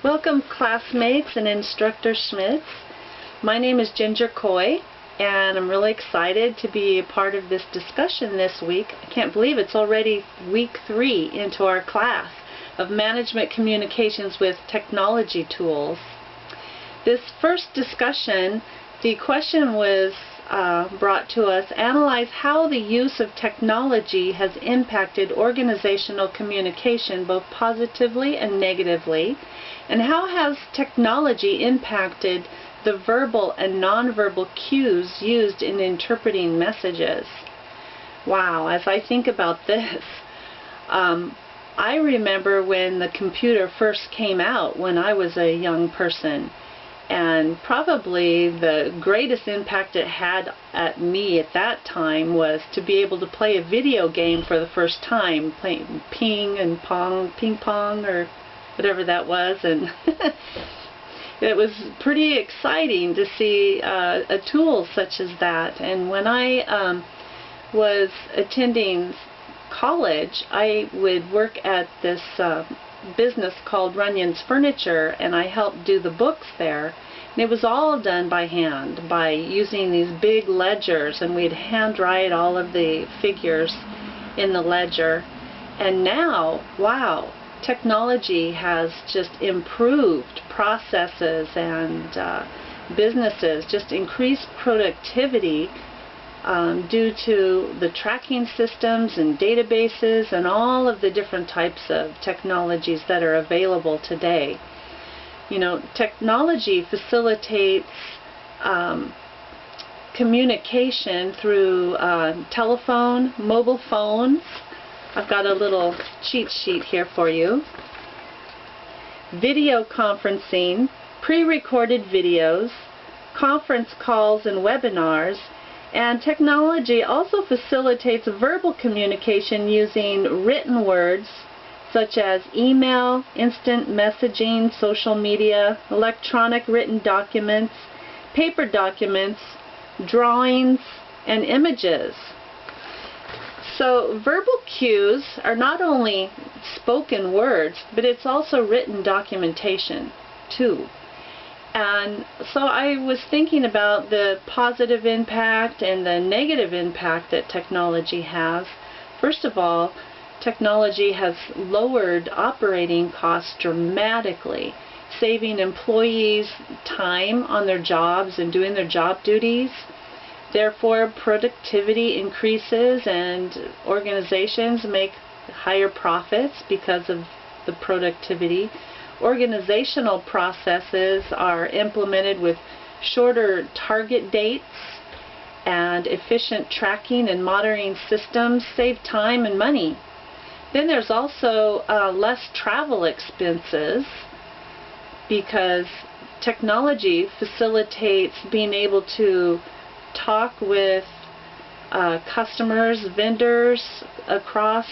Welcome, classmates and instructor Schmitz. My name is Ginger Coy, and I'm really excited to be a part of this discussion this week. I can't believe it's already week 3 into our class of Management Communications with Technology Tools. This first discussion, the question was brought to us: analyze how the use of technology has impacted organizational communication both positively and negatively, and how has technology impacted the verbal and nonverbal cues used in interpreting messages. Wow, as I think about this, I remember when the computer first came out when I was a young person. And probably the greatest impact it had at me at that time was to be able to play a video game for the first time, playing ping pong, or whatever that was, and it was pretty exciting to see a tool such as that. And when I was attending college, I would work at this business called Runyon's Furniture, and I helped do the books there. And it was all done by hand, by using these big ledgers, and we'd hand write all of the figures in the ledger. And now, wow, technology has just improved processes and businesses, just increased productivity due to the tracking systems and databases and all of the different types of technologies that are available today. You know, technology facilitates communication through telephone, mobile phones. I've got a little cheat sheet here for you. Video conferencing, pre-recorded videos, conference calls and webinars. And technology also facilitates verbal communication using written words such as email, instant messaging, social media, electronic written documents, paper documents, drawings, and images. So verbal cues are not only spoken words, but it's also written documentation too. And so I was thinking about the positive impact and the negative impact that technology has. First of all, technology has lowered operating costs dramatically, saving employees time on their jobs and doing their job duties. Therefore, productivity increases and organizations make higher profits because of the productivity. Organizational processes are implemented with shorter target dates, and efficient tracking and monitoring systems save time and money. Then there's also less travel expenses, because technology facilitates being able to talk with customers, vendors across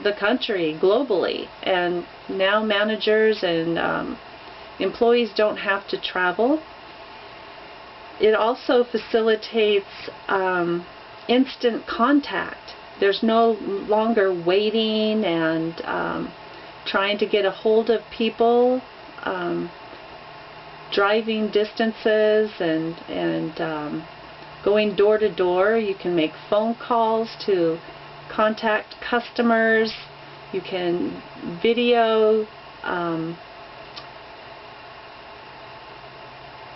the country, globally, and now managers and employees don't have to travel. It also facilitates instant contact. There's no longer waiting and trying to get a hold of people, driving distances and going door to door. You can make phone calls to contact customers. You can video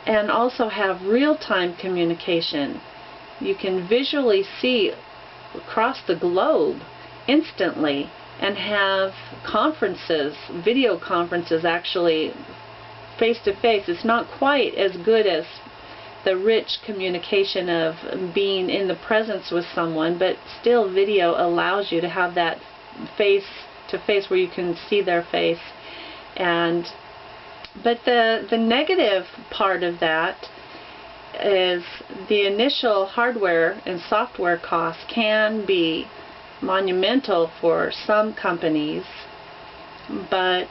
and also have real-time communication. You can visually see across the globe instantly and have conferences, video conferences, actually face-to-face. It's not quite as good as the rich communication of being in the presence with someone, but still video allows you to have that face-to-face where you can see their face. But the negative part of that is the initial hardware and software costs can be monumental for some companies, but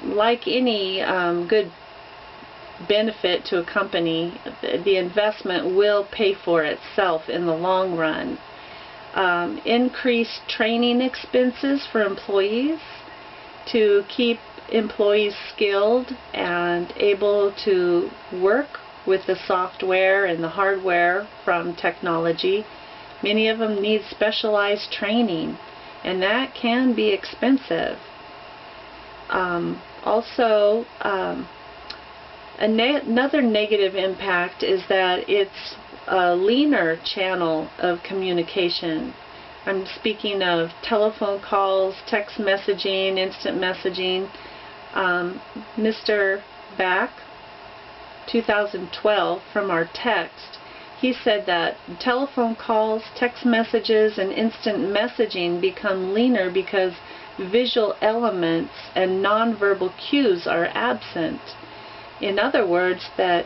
like any good benefit to a company, the investment will pay for itself in the long run. Increased training expenses for employees to keep employees skilled and able to work with the software and the hardware from technology. Many of them need specialized training, and that can be expensive. Also, another negative impact is that it's a leaner channel of communication. I'm speaking of telephone calls, text messaging, instant messaging. Mr. Back, 2012, from our text, he said that telephone calls, text messages, and instant messaging become leaner because visual elements and nonverbal cues are absent. In other words, that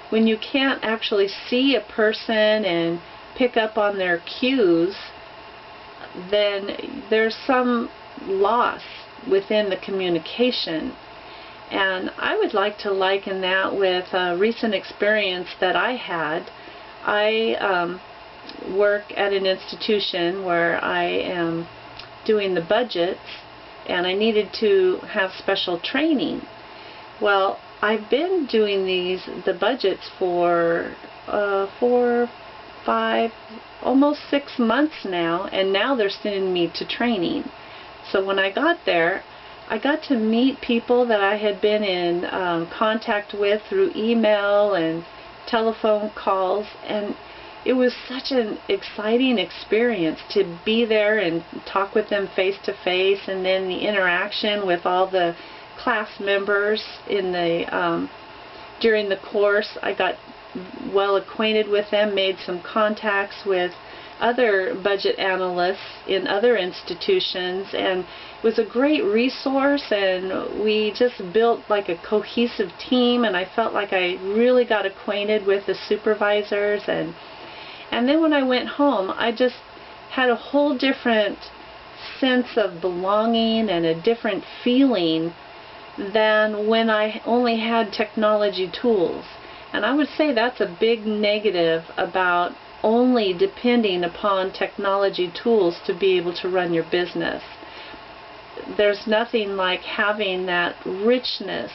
when you can't actually see a person and pick up on their cues, then there's some loss within the communication. And I would like to liken that with a recent experience that I had. I work at an institution where I am doing the budgets, and I needed to have special training. Well, I've been doing the budgets for 4, 5, almost 6 months now, and now they're sending me to training. So when I got there, I got to meet people that I had been in contact with through email and telephone calls, and it was such an exciting experience to be there and talk with them face to face, and then the interaction with all the class members in the during the course. I got well acquainted with them, made some contacts with other budget analysts in other institutions, and it was a great resource, and we just built like a cohesive team, and I felt like I really got acquainted with the supervisors, and then when I went home, I just had a whole different sense of belonging and a different feeling than when I only had technology tools. And I would say that's a big negative about only depending upon technology tools to be able to run your business. There's nothing like having that richness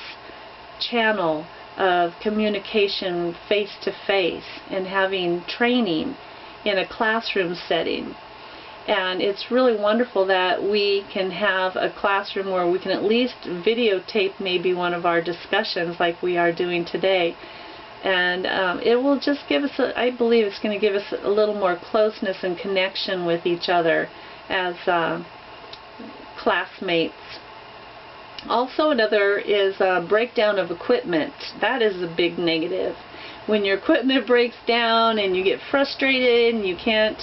channel of communication face to face and having training in a classroom setting. And it's really wonderful that we can have a classroom where we can at least videotape maybe one of our discussions like we are doing today. And it will just give us, I believe it's going to give us a little more closeness and connection with each other as classmates. Also, another is breakdown of equipment. That is a big negative. When your equipment breaks down and you get frustrated and you can't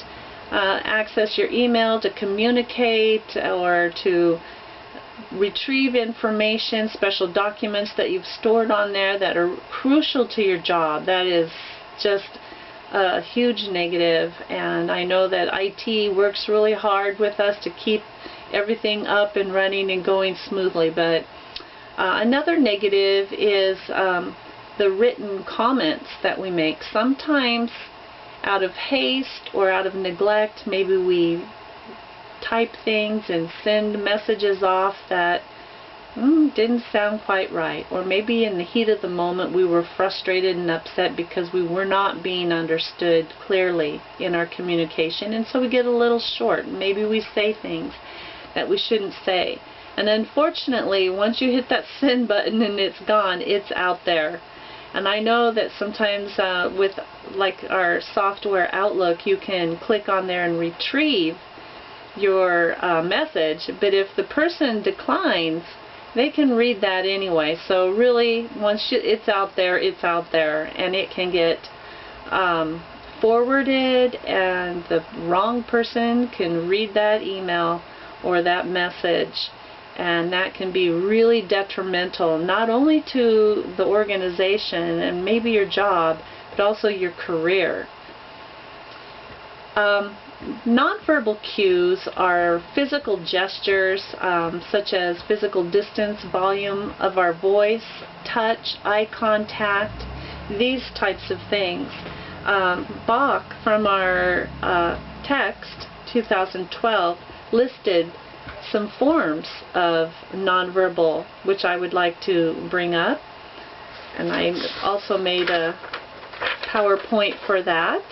access your email to communicate or to retrieve information, special documents that you've stored on there that are crucial to your job, that is just a huge negative. And I know that IT works really hard with us to keep everything up and running and going smoothly, but another negative is the written comments that we make. Sometimes out of haste or out of neglect, maybe we type things and send messages off that didn't sound quite right, or maybe in the heat of the moment we were frustrated and upset because we were not being understood clearly in our communication, and so we get a little short. Maybe we say things that we shouldn't say, and unfortunately once you hit that send button and it's gone, it's out there. And I know that sometimes with like our software Outlook, you can click on there and retrieve your message, but if the person declines, they can read that anyway. So really, once it's out there, and it can get forwarded, and the wrong person can read that email or that message, and that can be really detrimental, not only to the organization and maybe your job, but also your career. Nonverbal cues are physical gestures, such as physical distance, volume of our voice, touch, eye contact, these types of things. Bach, from our text, 2012, listed some forms of nonverbal, which I would like to bring up. And I also made a PowerPoint for that.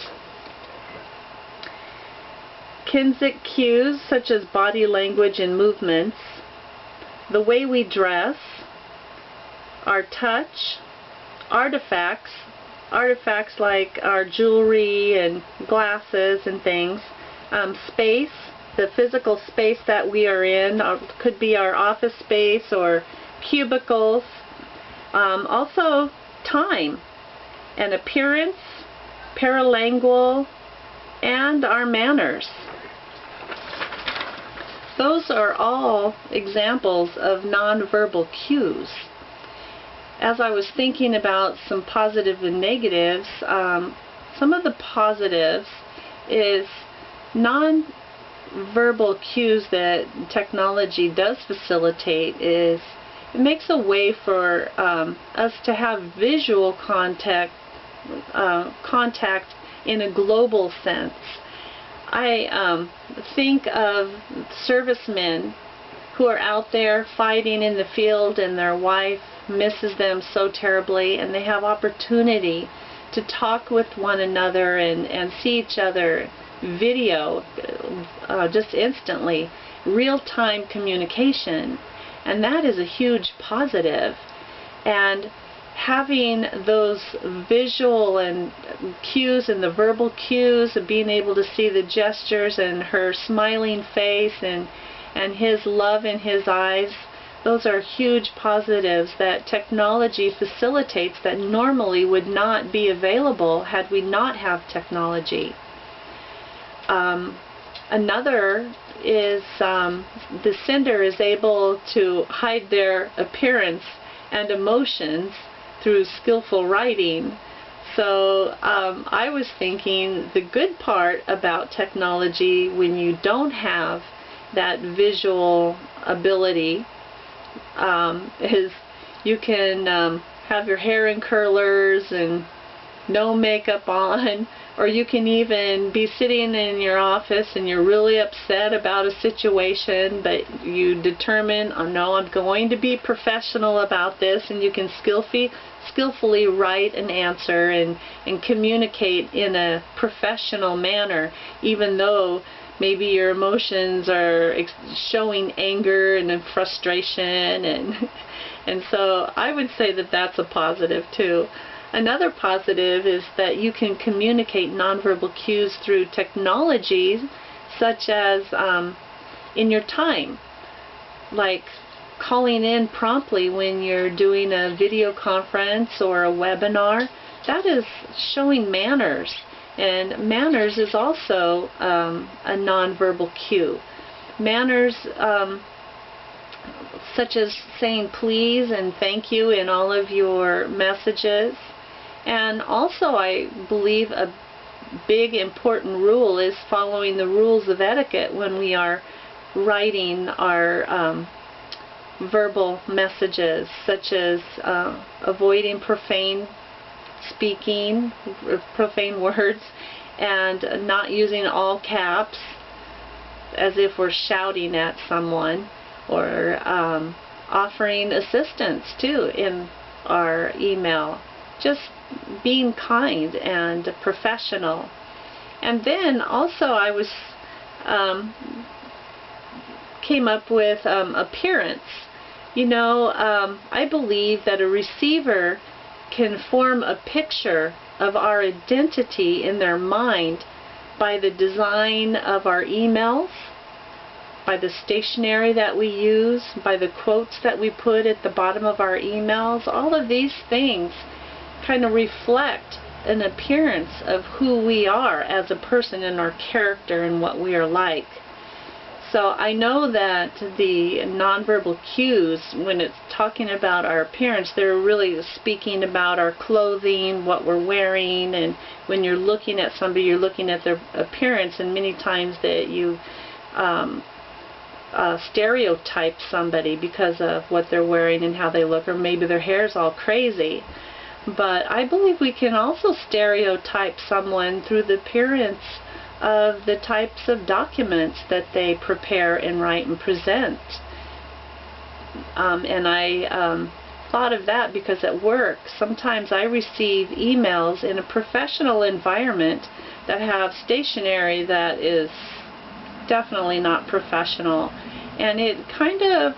Kinesic cues such as body language and movements, the way we dress, our touch, artifacts like our jewelry and glasses and things, space, the physical space that we are in, could be our office space or cubicles, also time and appearance, paralingual, and our manners. Those are all examples of nonverbal cues. As I was thinking about some positive and negatives, some of the positives is nonverbal cues that technology does facilitate is it makes a way for us to have visual contact in a global sense. I think of servicemen who are out there fighting in the field and their wife misses them so terribly, and they have opportunity to talk with one another and see each other video just instantly, real-time communication, and that is a huge positive. And having those visual and cues and the verbal cues of being able to see the gestures and her smiling face and his love in his eyes, those are huge positives that technology facilitates that normally would not be available had we not have technology. Another is the sender is able to hide their appearance and emotions through skillful writing. So I was thinking the good part about technology when you don't have that visual ability is you can have your hair in curlers and no makeup on, or you can even be sitting in your office and you're really upset about a situation, but you determine, oh no, I'm going to be professional about this, and you can skillfully write an answer and communicate in a professional manner, even though maybe your emotions are showing anger and frustration, and so I would say that that's a positive too. Another positive is that you can communicate nonverbal cues through technologies such as in your time, like calling in promptly when you're doing a video conference or a webinar. That is showing manners. And manners is also a nonverbal cue. Manners such as saying please and thank you in all of your messages. And also I believe a big important rule is following the rules of etiquette when we are writing our verbal messages, such as avoiding profane speaking, profane words, and not using all caps as if we're shouting at someone, or offering assistance too in our email. Just being kind and professional. And then also I was came up with appearance. You know, I believe that a receiver can form a picture of our identity in their mind by the design of our emails, by the stationery that we use, by the quotes that we put at the bottom of our emails. All of these things kind of reflect an appearance of who we are as a person and our character and what we are like. So I know that the nonverbal cues, when it's talking about our appearance, they're really speaking about our clothing, what we're wearing, and when you're looking at somebody, you're looking at their appearance, and many times that you stereotype somebody because of what they're wearing and how they look, or maybe their hair's all crazy. But I believe we can also stereotype someone through the appearance of the types of documents that they prepare and write and present. And I thought of that because at work, sometimes I receive emails in a professional environment that have stationery that is definitely not professional, and it kind of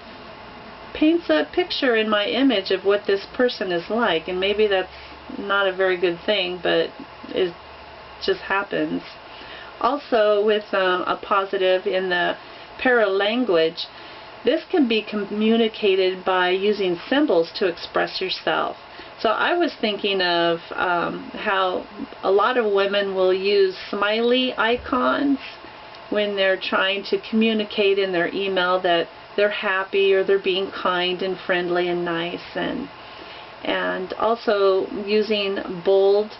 paints a picture in my image of what this person is like, and maybe that's not a very good thing, but it just happens. Also, with a positive in the paralanguage, this can be communicated by using symbols to express yourself. So I was thinking of how a lot of women will use smiley icons when they're trying to communicate in their email that they're happy or they're being kind and friendly and nice, and also using bold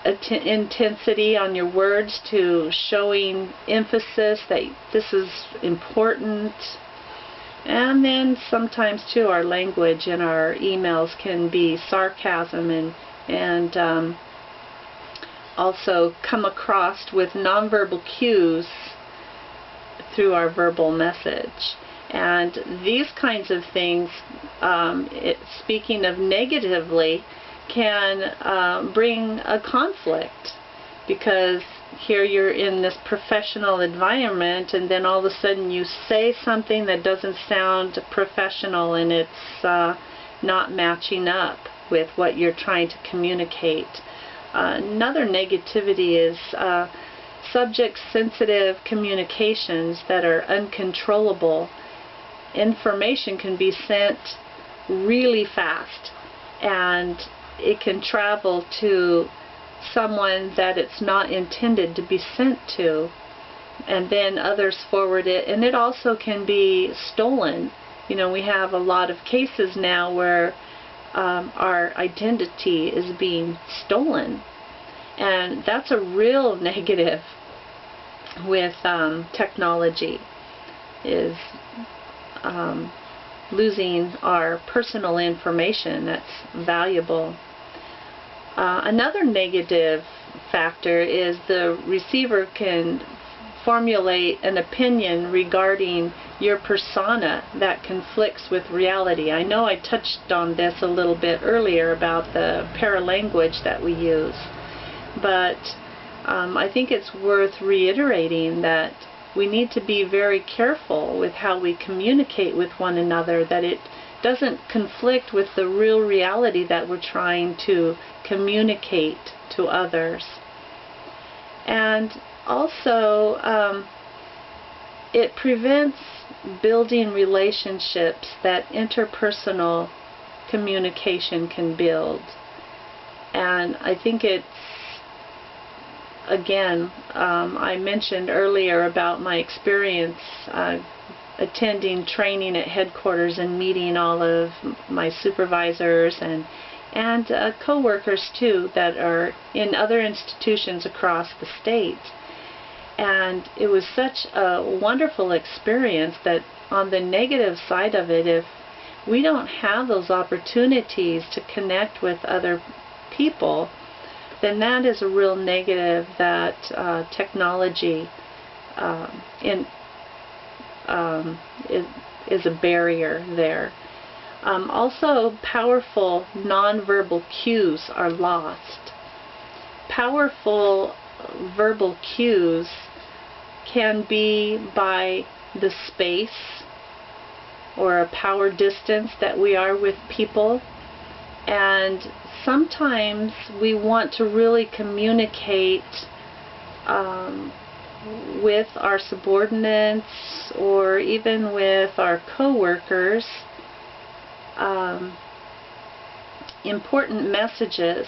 intensity on your words to showing emphasis that this is important. And then sometimes too our language in our emails can be sarcasm and also come across with nonverbal cues through our verbal message. And these kinds of things, speaking of negatively, can bring a conflict, because here you're in this professional environment and then all of a sudden you say something that doesn't sound professional and it's not matching up with what you're trying to communicate. Another negativity is subject-sensitive communications that are uncontrollable. Information can be sent really fast, and it can travel to someone that it's not intended to be sent to, and then others forward it, and it also can be stolen. You know, we have a lot of cases now where our identity is being stolen, and that's a real negative with technology, is losing our personal information that's valuable. Another negative factor is the receiver can formulate an opinion regarding your persona that conflicts with reality. I know I touched on this a little bit earlier about the paralanguage that we use, but I think it's worth reiterating that we need to be very careful with how we communicate with one another, that it doesn't conflict with the real reality that we're trying to communicate to others. And also, it prevents building relationships that interpersonal communication can build. And I think it's, again, I mentioned earlier about my experience attending training at headquarters and meeting all of my supervisors and co-workers too that are in other institutions across the state. And it was such a wonderful experience that on the negative side of it, if we don't have those opportunities to connect with other people, then that is a real negative that technology is a barrier there. Also, powerful nonverbal cues are lost. Powerful verbal cues can be by the space or a power distance that we are with people, and sometimes we want to really communicate with our subordinates or even with our co-workers important messages,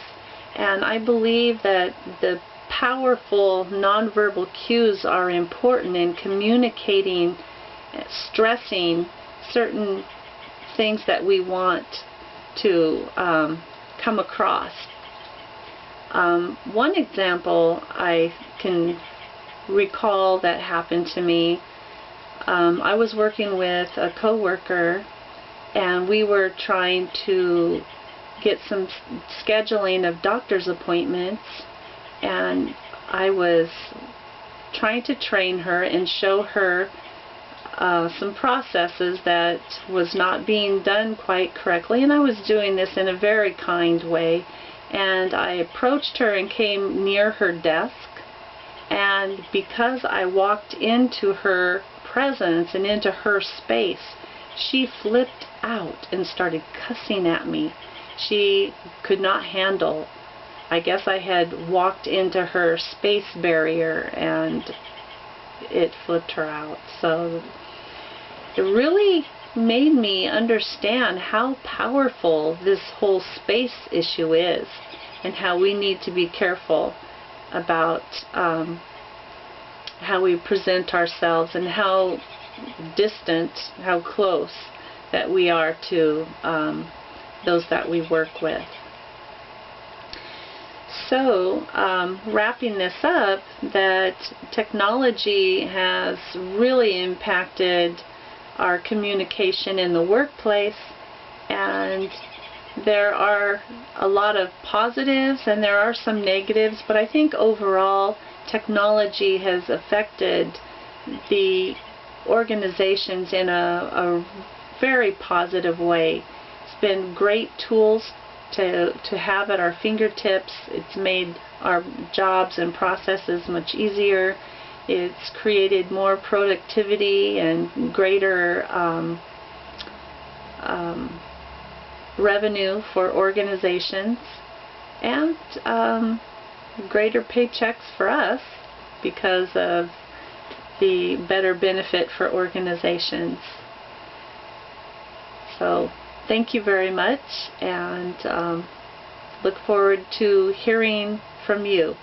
and I believe that the powerful nonverbal cues are important in communicating, stressing certain things that we want to come across. One example I can recall that happened to me, I was working with a coworker and we were trying to get some scheduling of doctor's appointments, and I was trying to train her and show her some processes that was not being done quite correctly, and I was doing this in a very kind way. And I approached her and came near her desk, and because I walked into her presence and into her space, she flipped out and started cussing at me. She could not handle. I guess I had walked into her space barrier and it flipped her out. So it really made me understand how powerful this whole space issue is, and how we need to be careful about how we present ourselves, and how distant, how close that we are to those that we work with. So, wrapping this up, that technology has really impacted our communication in the workplace, and there are a lot of positives and there are some negatives, but I think overall technology has affected the organizations in a very positive way. It's been great tools to have at our fingertips. It's made our jobs and processes much easier. It's created more productivity and greater revenue for organizations, and greater paychecks for us because of the better benefit for organizations. So thank you very much, and look forward to hearing from you.